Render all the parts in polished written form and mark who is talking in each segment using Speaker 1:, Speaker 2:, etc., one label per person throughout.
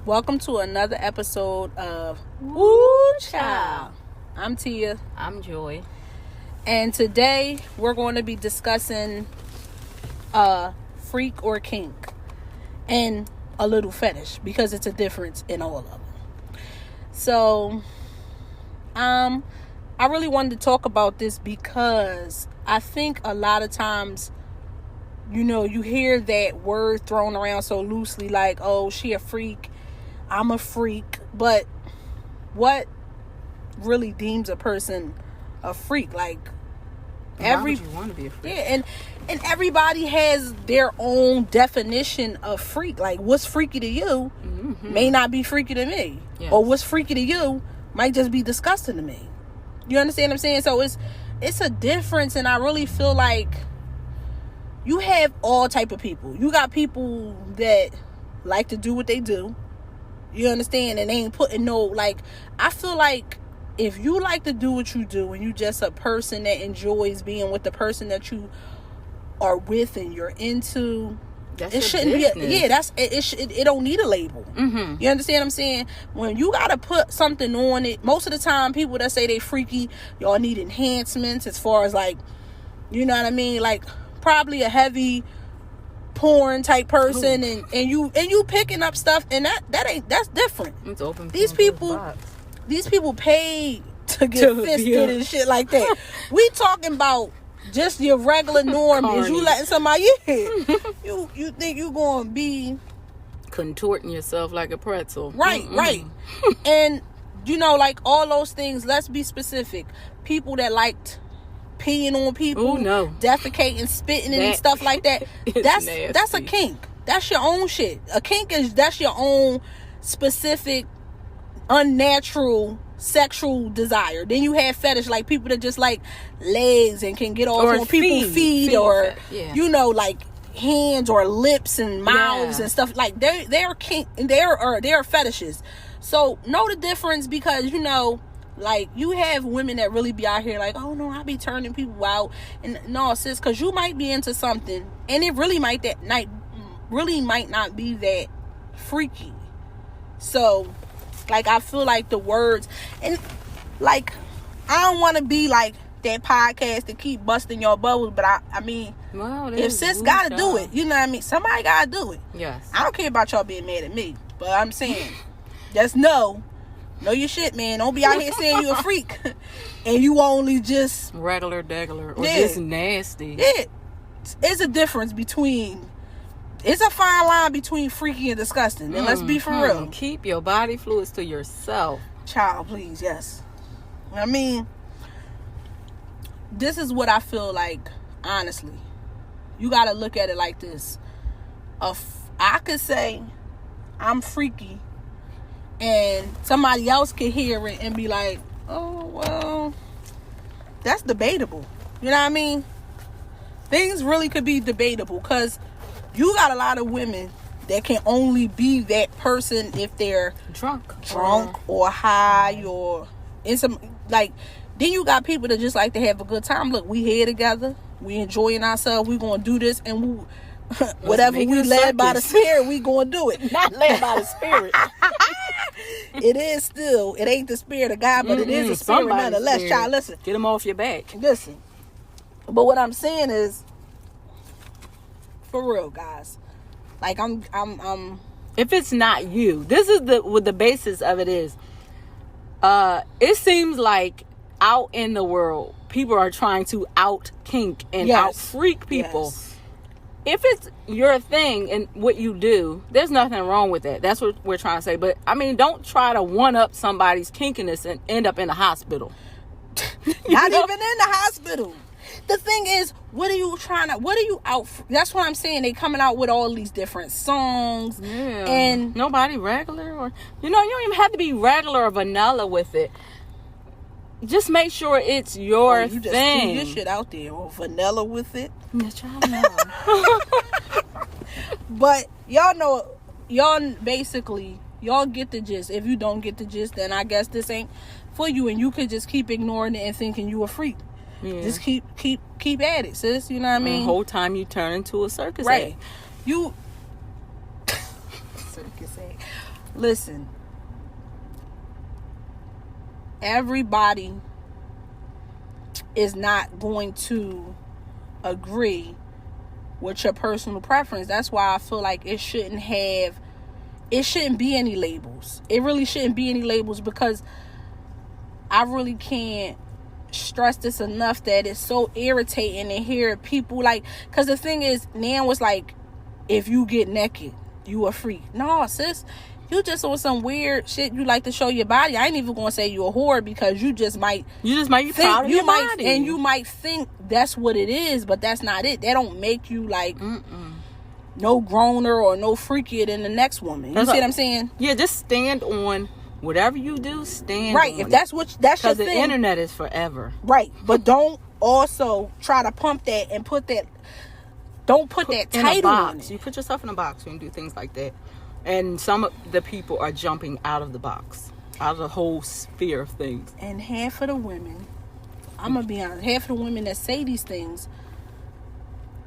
Speaker 1: Welcome to another episode of Woo Child. I'm Tia.
Speaker 2: I'm Joy.
Speaker 1: And today we're going to be discussing freak or kink and a little fetish because it's a difference in all of them. So, I really wanted to talk about this because I think a lot of times, you hear that word thrown around so loosely, like, oh, she a freak, I'm a freak. But what really deems a person a freak? Like,
Speaker 2: why would you want to be a freak?
Speaker 1: Yeah, and everybody has their own definition of freak. Like, what's freaky to you may not be freaky to me. Yes. Or what's freaky to you might just be disgusting to me. You understand what I'm saying? So it's a difference, and I really feel like you have all type of people. You got people that like to do what they do. You understand? And they ain't putting no, like, I feel like if you like to do what you do and you just a person that enjoys being with the person that you are with and you're into, it shouldn't be it don't need a label. You understand what I'm saying? When you gotta put something on it, most of the time people that say they freaky, y'all need enhancements as far as, like, you know what I mean, like probably a heavy porn type person. and you picking up stuff, and that's different. It's open. These people pay to get fisted and shit like that. We talking about just your regular norm. Is you letting somebody you think you gonna be
Speaker 2: contorting yourself like a pretzel,
Speaker 1: right? And like all those things. Let's be specific. People that liked peeing on people, defecating, spitting, and stuff like that. That's a kink. That's your own shit. A kink that's your own specific unnatural sexual desire. Then you have fetish, like people that just like legs and can get off on people's feet, or like hands or lips and mouths and stuff. Like they're kink, and they're fetishes. So know the difference, because like you have women that really be out here like, oh no, I be turning people out, and no, sis, because you might be into something and it really might not be that freaky. So like, I feel like the words, and like, I don't want to be like that podcast to keep busting your bubbles, but I mean, if sis gotta do it, you know what I mean? Somebody gotta do it.
Speaker 2: Yes.
Speaker 1: I don't care about y'all being mad at me, but I'm saying, just know your shit, man. Don't be out here saying you a freak and you only just
Speaker 2: regular or just nasty.
Speaker 1: Yeah. It's a difference between, it's a fine line between freaky and disgusting. And let's be for real.
Speaker 2: Keep your body fluids to yourself.
Speaker 1: Child, please, yes. I mean, this is what I feel like, honestly. You got to look at it like this. I could say I'm freaky, and somebody else could hear it and be like, oh, well, that's debatable. You know what I mean? Things really could be debatable, because you got a lot of women that can only be that person if they're drunk or high, or in some, like, then you got people that just like to have a good time. Look, we here together, we enjoying ourselves, we gonna do this, and whatever we led by the spirit, we gonna do it.
Speaker 2: Not led by the spirit.
Speaker 1: It ain't the spirit of God, but it is a spirit nonetheless. Child, listen.
Speaker 2: Get them off your back.
Speaker 1: Listen. But what I'm saying is, for real, guys, like, I'm
Speaker 2: if it's not you, this is what the basis of it is. It seems like out in the world, people are trying to out kink and out freak people. Yes. If it's your thing and what you do, there's nothing wrong with that. That's what we're trying to say. But I mean, don't try to one up somebody's kinkiness and end up in the hospital.
Speaker 1: Not even in the hospital. The thing is, what are you out for? That's what I'm saying. They coming out with all these different songs.
Speaker 2: Yeah.
Speaker 1: And
Speaker 2: nobody regular, or you don't even have to be regular or vanilla with it. Just make sure it's your
Speaker 1: you just
Speaker 2: thing.
Speaker 1: You this shit out there, or vanilla with it.
Speaker 2: Yes, y'all know.
Speaker 1: But y'all basically, y'all get the gist. If you don't get the gist, then I guess this ain't for you, and you could just keep ignoring it and thinking you a freak. Yeah. Just keep at it, sis. You know what I mean?
Speaker 2: The whole time you turn into a circus
Speaker 1: right?
Speaker 2: act.
Speaker 1: You circus act. Listen, everybody is not going to agree with your personal preference. That's why I feel like it shouldn't be any labels. It really shouldn't be any labels, because I really can't stress this enough that it's so irritating to hear people like, because the thing is, now it's like, if you get naked, you a freak. No, sis, you just on some weird shit. You like to show your body. I ain't even gonna say you a whore, because you just might
Speaker 2: be proud of your body,
Speaker 1: and you might think that's what it is, but that's not it. That don't make you like no growner or no freakier than the next woman. You see what I'm saying?
Speaker 2: Yeah, just stand on whatever you do. Stand
Speaker 1: right.
Speaker 2: On
Speaker 1: if that's what that's your thing.
Speaker 2: Because the internet is forever.
Speaker 1: Right, but don't also try to pump that and put that. Don't put that title on it.
Speaker 2: You put yourself in a box when you do things like that. And some of the people are jumping out of the box, out of the whole sphere of things.
Speaker 1: And half of the women, I'm going to be honest, half of the women that say these things,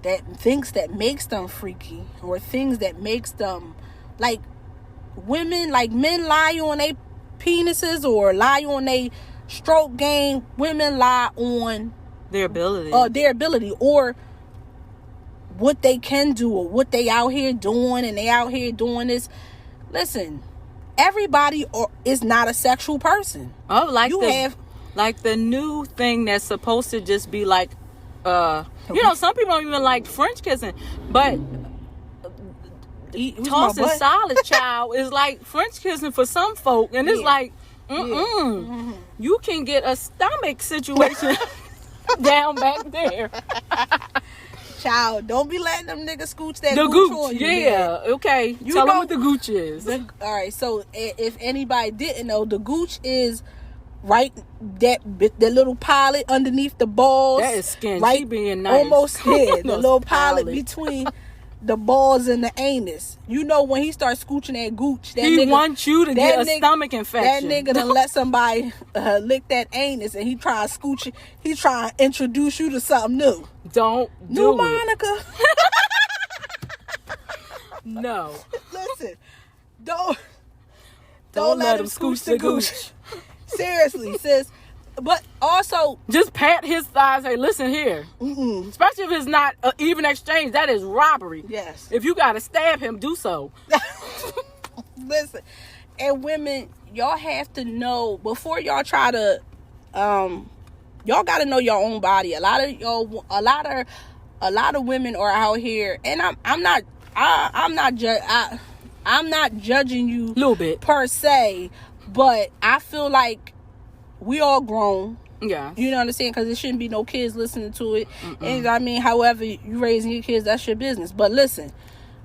Speaker 1: that things that makes them freaky, or things that makes them, like, women, like men lie on their penises or lie on their stroke game. Women lie on
Speaker 2: their ability.
Speaker 1: Or what they can do, or what they out here doing, and they out here doing this. Listen, everybody is not a sexual person.
Speaker 2: Oh, like the new thing that's supposed to just be like, some people don't even like French kissing, but tossing solid child is like French kissing for some folk, and it's like, you can get a stomach situation down back there.
Speaker 1: Child, don't be letting them niggas scooch that gooch on you.
Speaker 2: Yeah, okay. Tell them what the gooch is.
Speaker 1: All right, so if anybody didn't know, the gooch is right that little pilot underneath the balls.
Speaker 2: That is skin.
Speaker 1: Right,
Speaker 2: she being nice.
Speaker 1: Almost skin. The little pilot between the balls and the anus. You know, when he starts scooching that gooch,
Speaker 2: he wants you to get a stomach infection.
Speaker 1: That nigga done let somebody lick that anus, and he try to scooch it. He try to introduce you to something new.
Speaker 2: Don't do it.
Speaker 1: Monica.
Speaker 2: No.
Speaker 1: Listen, don't let him scooch the gooch. Seriously, sis. But also,
Speaker 2: just pat his thighs. Say, listen here. Especially if it's not an even exchange, that is robbery.
Speaker 1: Yes.
Speaker 2: If you gotta stab him, do so.
Speaker 1: Listen, and women, y'all have to know before y'all try to. Y'all got to know your own body. A lot of women are out here, and I'm not judging you
Speaker 2: a little bit
Speaker 1: per se, but I feel like we all grown.
Speaker 2: Yeah.
Speaker 1: You know what I'm saying? Because there shouldn't be no kids listening to it. And I mean, however you raising your kids, that's your business. But listen,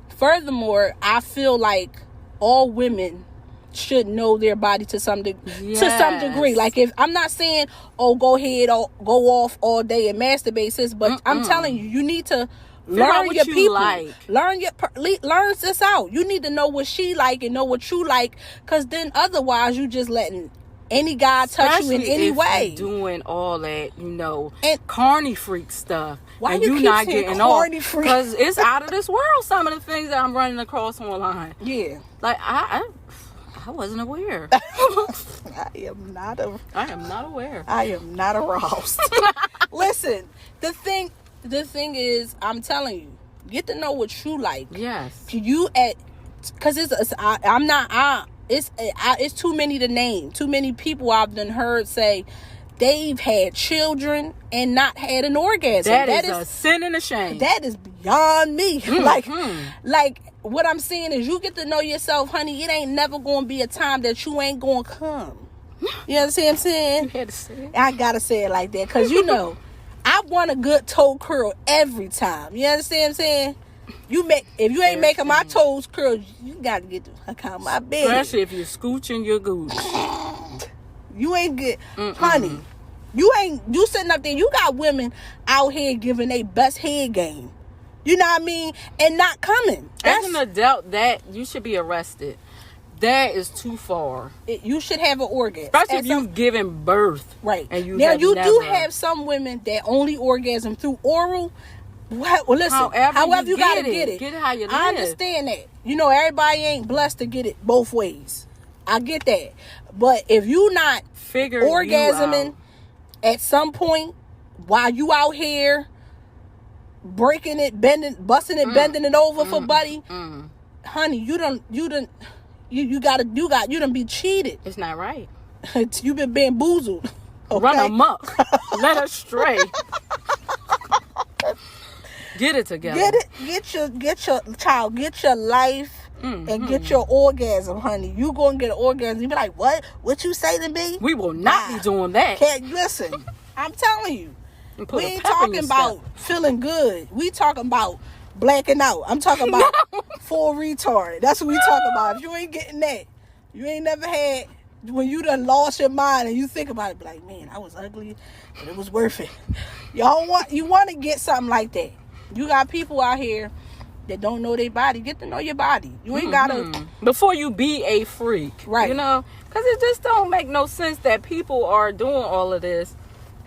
Speaker 1: furthermore, I feel like all women should know their body to some degree. Like, if I'm not saying, go ahead or go off all day and masturbate, sis, but I'm telling you, you need to learn your people.
Speaker 2: Like.
Speaker 1: Learn this out. You need to know what she like and know what you like, because then otherwise you just letting any guy touch you in any way.
Speaker 2: Doing all that, and carny freak stuff.
Speaker 1: Why
Speaker 2: and
Speaker 1: you
Speaker 2: not
Speaker 1: keep
Speaker 2: getting
Speaker 1: carny freak?
Speaker 2: Because it's out of this world. Some of the things that I'm running across online.
Speaker 1: Yeah.
Speaker 2: Like I wasn't aware.
Speaker 1: I am not aware. I am not aroused. Listen, the thing is, I'm telling you, get to know what you like.
Speaker 2: Yes.
Speaker 1: Because it's too many to name. Too many people I've done heard say they've had children and not had an orgasm.
Speaker 2: That is a sin and a shame.
Speaker 1: That is beyond me. Like what I'm saying is, you get to know yourself, honey. It ain't never going to be a time that you ain't going to come. You know what I'm saying?
Speaker 2: You had to say it.
Speaker 1: I got to say it like that, because I want a good toe curl every time. You understand what I'm saying? If you ain't making my toes curl, you got to get the heck out of my bed.
Speaker 2: Especially if you're scooching your gooch.
Speaker 1: You ain't good. Honey, you sitting up there, you got women out here giving their best head game. You know what I mean? And not coming.
Speaker 2: As an adult, that you should be arrested. That is too far.
Speaker 1: You should have an orgasm.
Speaker 2: Especially if you've given birth.
Speaker 1: Right.
Speaker 2: And you
Speaker 1: do have some women that only orgasm through oral. Well, listen. However you gotta get it.
Speaker 2: Get it how you live.
Speaker 1: I understand that. You know, everybody ain't blessed to get it both ways. I get that. But if you not orgasming at some point while you out here breaking it, busting it, bending it over for buddy, honey, you done be cheated.
Speaker 2: It's not right.
Speaker 1: You've been bamboozled. Okay?
Speaker 2: Run amok. Let us stray. Get it together.
Speaker 1: Get your life and get your orgasm, honey. You gonna get an orgasm. You be like, what you say to me?
Speaker 2: We will not be doing that.
Speaker 1: Listen, I'm telling you. We ain't talking about feeling good. We talking about blacking out. I'm talking about full retard. That's what we talking about. If you ain't getting that, you ain't never had, when you done lost your mind and you think about it, be like, man, I was ugly, but it was worth it. You want to get something like that. You got people out here that don't know their body. Get to know your body. You ain't gotta,
Speaker 2: before you be a freak,
Speaker 1: right?
Speaker 2: You know, because it just don't make no sense that people are doing all of this.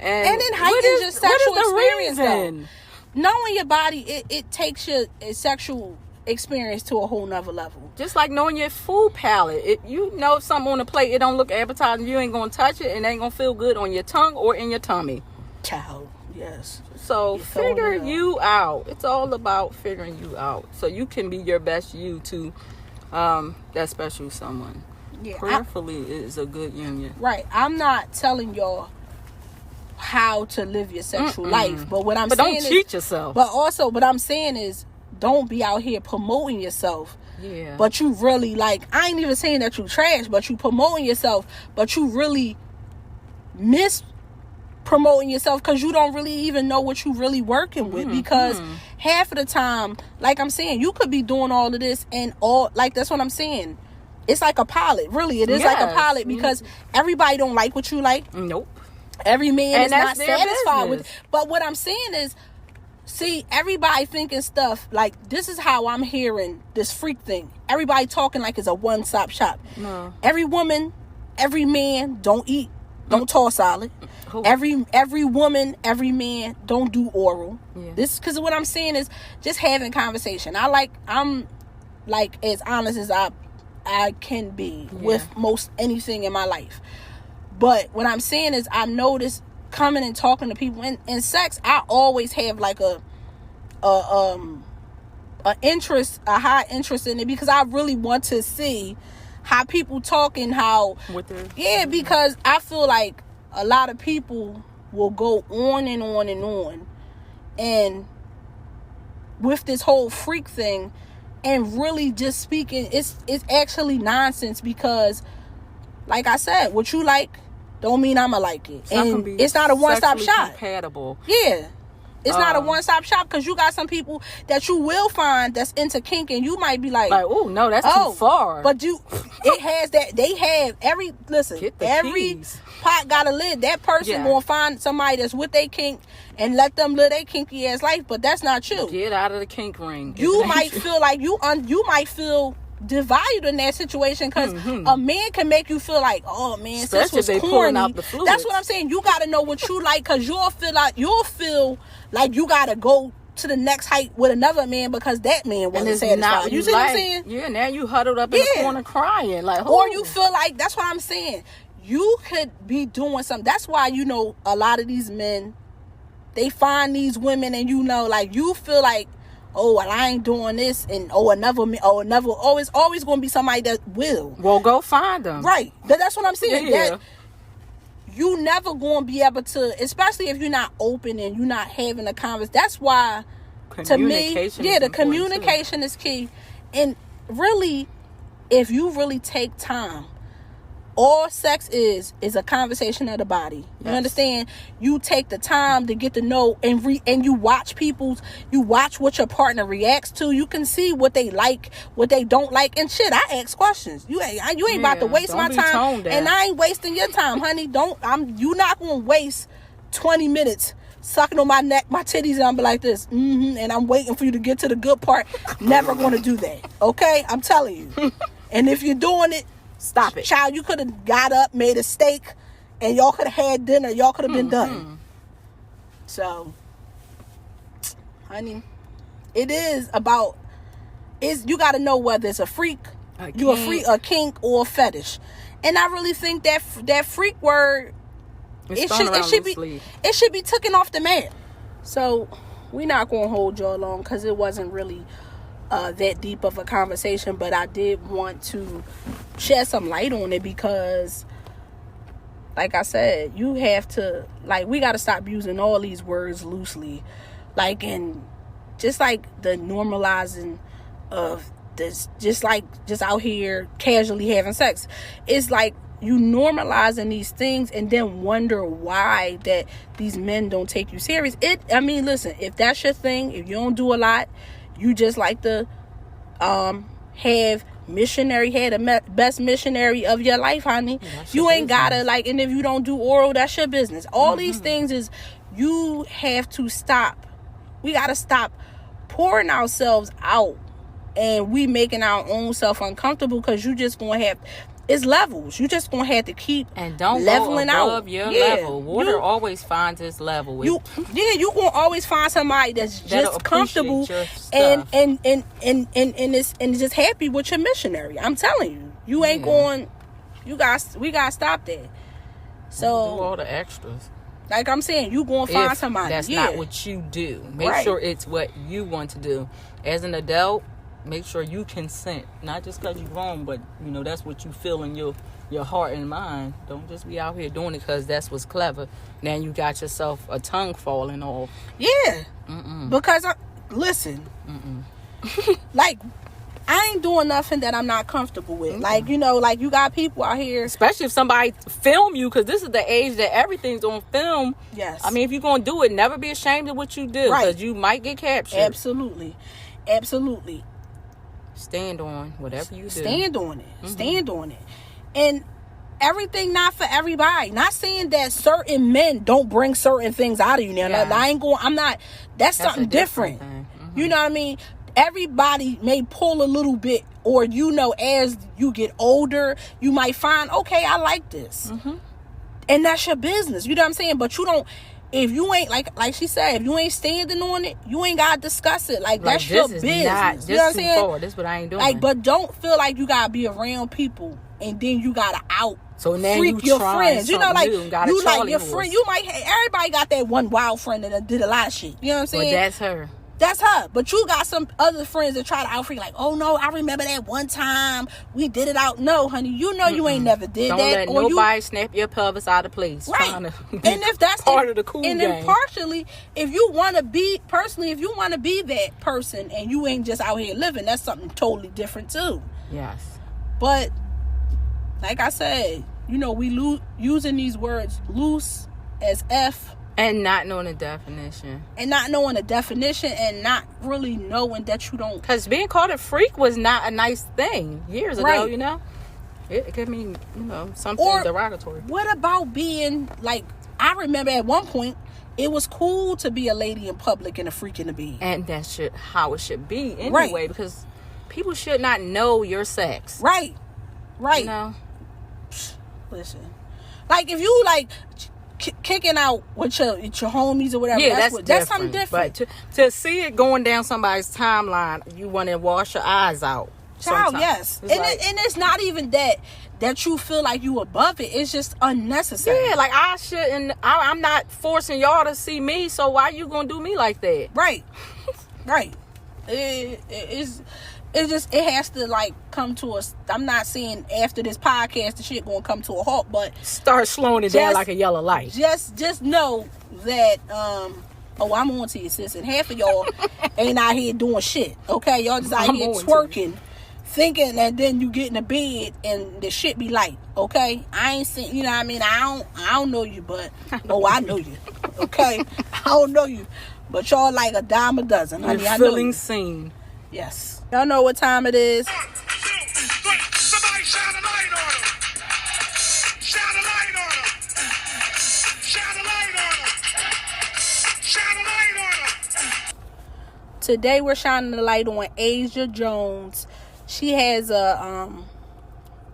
Speaker 2: And
Speaker 1: then heightens your sexual experience, though. Knowing your body, it takes your sexual experience to a whole nother level.
Speaker 2: Just like knowing your food palate. You know something on the plate, it don't look appetizing, you ain't gonna touch it, and it ain't gonna feel good on your tongue or in your tummy.
Speaker 1: Child, yes.
Speaker 2: So figure you out. It's all about figuring you out, so you can be your best you to that special someone. Yeah, prayerfully is a good union.
Speaker 1: Right. I'm not telling y'all how to live your sexual life, but what I'm saying is,
Speaker 2: don't cheat yourself.
Speaker 1: But also, what I'm saying is, don't be out here promoting yourself.
Speaker 2: Yeah.
Speaker 1: But you really, like, I ain't even saying that you trash, but you promoting yourself, but you really miss promoting yourself because you don't really even know what you really working with. Because half of the time, like I'm saying, you could be doing all of this and all, like, that's what I'm saying. It's like a pilot. Really, it is like a pilot, because everybody don't like what you like.
Speaker 2: Nope.
Speaker 1: Every man is not satisfied with it. But what I'm saying is, see, everybody thinking stuff like, this is how I'm hearing this freak thing. Everybody talking like it's a one-stop shop. No. Every woman, every man don't toss solid. Every woman, every man don't do oral. Yeah. This, because what I'm saying is just having conversation. I'm like as honest as I can be with most anything in my life. But what I'm saying is, I notice coming and talking to people in sex, I always have like a high interest in it, because I really want to see how people talk and how, because I feel like a lot of people will go on and on and on, and with this whole freak thing, and really just speaking, it's actually nonsense, because like I said, what you like don't mean I'ma like it. And it's not a one-stop shop.
Speaker 2: Compatible.
Speaker 1: Yeah. It's not a one-stop shop, because you got some people that you will find that's into kink, and you might be like,
Speaker 2: oh no, that's too far.
Speaker 1: But it has that. They have every keys. Pot got a lid. That person gonna find somebody that's with their kink and let them live their kinky ass life. But that's not you.
Speaker 2: Get out of the kink ring.
Speaker 1: You might feel like you might feel divided in that situation, because a man can make you feel like, oh man, this was corny. That's what I'm saying. You got to know what you like, because you'll feel like you got to go to the next height with another man because that man wasn't satisfied. You see what I'm saying?
Speaker 2: Yeah, now you huddled up in the corner crying, like,
Speaker 1: or you feel like, that's what I'm saying. You could be doing something. That's why, you know, a lot of these men, they find these women, and you know, like, you feel like, oh, well, I ain't doing this, and it's always going to be somebody that will.
Speaker 2: Well, go find them.
Speaker 1: Right. That's what I'm saying. Yeah. That you never going to be able to, especially if you're not open and you're not having a conversation. That's why, to me, the communication is key. And really, if you really take time, all sex is a conversation of the body. You understand? You take the time to get to know and you watch what your partner reacts to. You can see what they like, what they don't like, and shit. I ask questions. You ain't about to waste my time, and I ain't wasting your time, honey. You not gonna waste 20 minutes sucking on my neck, my titties, and I'm be like this, and I'm waiting for you to get to the good part. Never gonna do that. Okay, I'm telling you. And if you're doing it, stop it. Child, you could have got up, made a steak, and y'all could have had dinner. Y'all could have been done. So, honey. It is about, you got to know whether it's a freak, a kink, or a fetish. And I really think that freak word, it should be taken off the map. So we're not going to hold y'all long because it wasn't really that deep of a conversation, but I did want to shed some light on it because, like I said, you have to, like, we got to stop using all these words loosely, like, and just like the normalizing of this, just out here casually having sex. It's like you normalizing these things and then wonder why that these men don't take you serious. Listen, if that's your thing, if you don't do a lot, you just like to have the best missionary of your life, honey. You ain't gotta, like, and if you don't do oral, that's your business. All these things is, you have to stop. We gotta stop pouring ourselves out and we making our own self uncomfortable, because you just gonna have, it's levels. You just gonna have to keep
Speaker 2: and don't
Speaker 1: leveling
Speaker 2: go above
Speaker 1: out
Speaker 2: your level. Water always finds its level.
Speaker 1: You gonna always find somebody that's just comfortable and is just happy with your missionary. I'm telling you, you ain't going. We gotta stop that. So
Speaker 2: do all the extras.
Speaker 1: Like I'm saying, you gonna find somebody.
Speaker 2: That's not what you do. Make sure it's what you want to do. As an adult, make sure you consent. Not just because you're grown, but that's what you feel in your heart and mind. Don't just be out here doing it because that's what's clever. Now you got yourself a tongue falling off.
Speaker 1: Yeah. Because listen, like, I ain't doing nothing that I'm not comfortable with. Like, like, you got people out here,
Speaker 2: especially if somebody film you, because this is the age that everything's on film.
Speaker 1: Yes.
Speaker 2: I mean, if you're gonna do it, never be ashamed of what you do, because you might get captured.
Speaker 1: Absolutely.
Speaker 2: Stand on whatever you do.
Speaker 1: Stand on it. And everything not for everybody. Not saying that certain men don't bring certain things out of you. Now, that's something different. You know what I mean? Everybody may pull a little bit, or as you get older, you might find, okay, I like this, and that's your business. You know what I'm saying? But you don't. If you ain't like she said, if you ain't standing on it, you ain't gotta discuss it. Like, that's your business. You know what I'm saying?
Speaker 2: Forward. This is what I ain't doing.
Speaker 1: Like, but don't feel like you gotta be around people and then you gotta out.
Speaker 2: So now
Speaker 1: freak
Speaker 2: you
Speaker 1: your friends. Like you like your friend. You might. Everybody got that one wild friend that did a lot of shit. You know what I'm saying?
Speaker 2: But that's her.
Speaker 1: That's her. But you got some other friends that try to out freak, like, oh no, I remember that one time we did it out. No, honey, you ain't never did
Speaker 2: Don't
Speaker 1: that.
Speaker 2: Don't let nobody snap your pelvis out of place.
Speaker 1: Right. And if that's
Speaker 2: part of the cool game.
Speaker 1: And then partially, if you want to be that person and you ain't just out here living, that's something totally different too.
Speaker 2: Yes.
Speaker 1: But like I said, we using these words loose as F.
Speaker 2: And not knowing the definition.
Speaker 1: And not really knowing that you don't.
Speaker 2: Because being called a freak was not a nice thing years ago, It could mean, something derogatory.
Speaker 1: What about being, like, I remember at one point, it was cool to be a lady in public and a freak in the bed.
Speaker 2: And that's how it should be anyway. Because people should not know your sex.
Speaker 1: Right. Listen. Like, if you, like, kicking out with your homies or whatever, that's something different.
Speaker 2: But to see it going down somebody's timeline, you want to wash your eyes out.
Speaker 1: Child, yes. And it's not even that you feel like you above it. It's just unnecessary.
Speaker 2: Yeah, like, I shouldn't. I'm not forcing y'all to see me, so why you gonna do me like that?
Speaker 1: Right. It has to, like, come to us. I'm not saying after this podcast the shit gonna come to a halt, but
Speaker 2: start slowing it down like a yellow light.
Speaker 1: Just know that I'm on to you, sis, and half of y'all ain't out here doing shit. Okay, y'all just out here twerking, thinking that then you get in the bed and the shit be light. Okay, I ain't seen, you know what I mean? I don't know you, but I know you. Okay, I don't know you, but y'all like a dime a dozen, honey.
Speaker 2: You're feeling seen.
Speaker 1: Yes. Y'all know what time it is.
Speaker 3: Somebody shine a light on him. Shine a light on him. Shine a light on him. Shine a light on him.
Speaker 1: Today we're shining the light on Asia Jones. She has a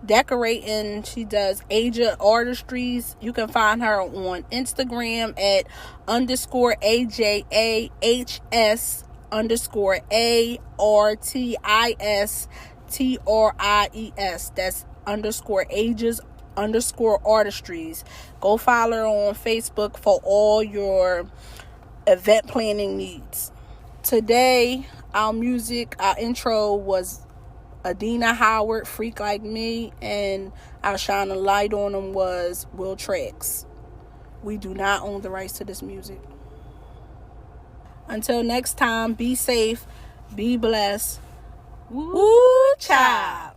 Speaker 1: decorating. She does Asia Artistries. You can find her on Instagram at _AJAHS underscore ARTISTRIES. That's underscore ages underscore artistries. Go follow her on Facebook for all your event planning needs. Today, our intro was Adina Howard, Freak Like Me, and our Shine a Light on Them was Will Trax. We do not own the rights to this music. Until next time, be safe, be blessed. Woo child.